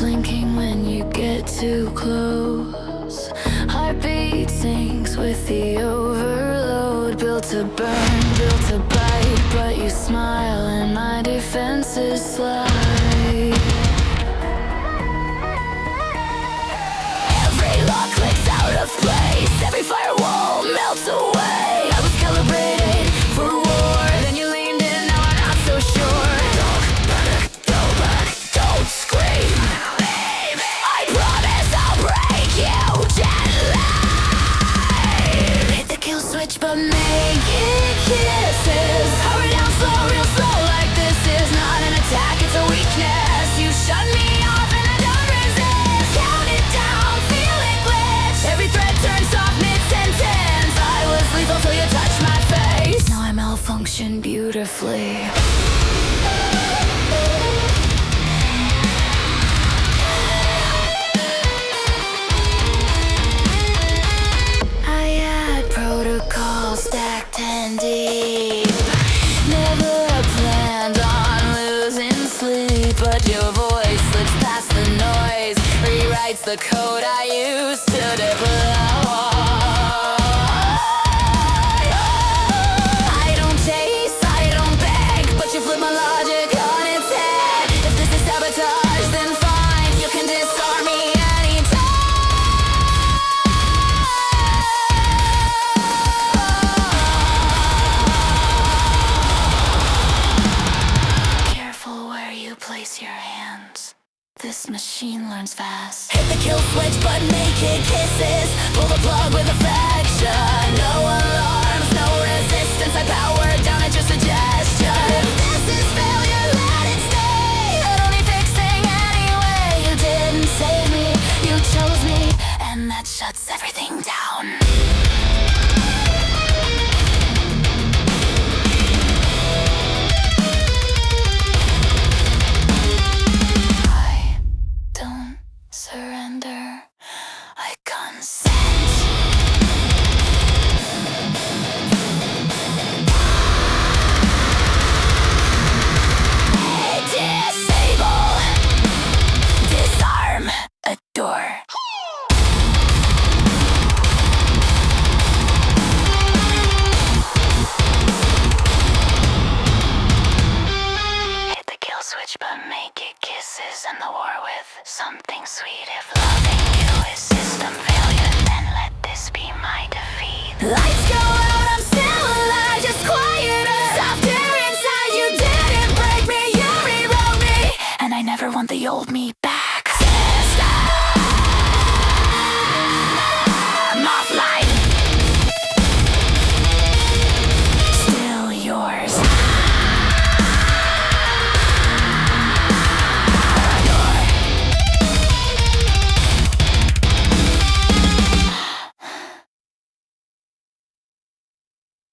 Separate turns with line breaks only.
blinking when you get too close. Heartbeat sinks with the overload. Built to burn, built to bite, but you smile and my defenses slide. Every lock clicks out of place, every firewall melts away. I was calibrated for war, then you leaned in, now I'm not so sure. Don't panic, don't back, don't scream, baby. I promise I'll break you gently. Hit the kill switch but make it kisses. Hurry down slow, real slow, like this is not an attack, it's a weakness. You shut me off and I don't resist. Count it down, feel it glitch. Every thread turns off mid-sentence. I was lethal till you touched my face. Now I malfunction beautifully. I had protocol stacked 10 deep. Never planned on losing sleep, but your voice slips past the noise, rewrites the code I used to deploy. I don't chase, I don't beg, but you flip my logic on its head. If this is sabotage, then fine, you can disarm me anytime. Careful where you place your hands. This machine learns fast. Hit the kill switch but make it kisses. Pull the plug with affection. No alarms, no resistance. I power down at your suggestion. If this is failure, let it stay. I don't need fixing anyway. You didn't save me, you chose me, and that shuts everything down. I don't surrender, I consent. Disable, disarm, adore. Hit the kill switch but make it kisses, and the war with something sweet. If loving you is system failure, then let this be my defeat. Lights go out, I'm still alive, just quieter. Softer inside, you didn't break me, you rewrote me, and I never want the old me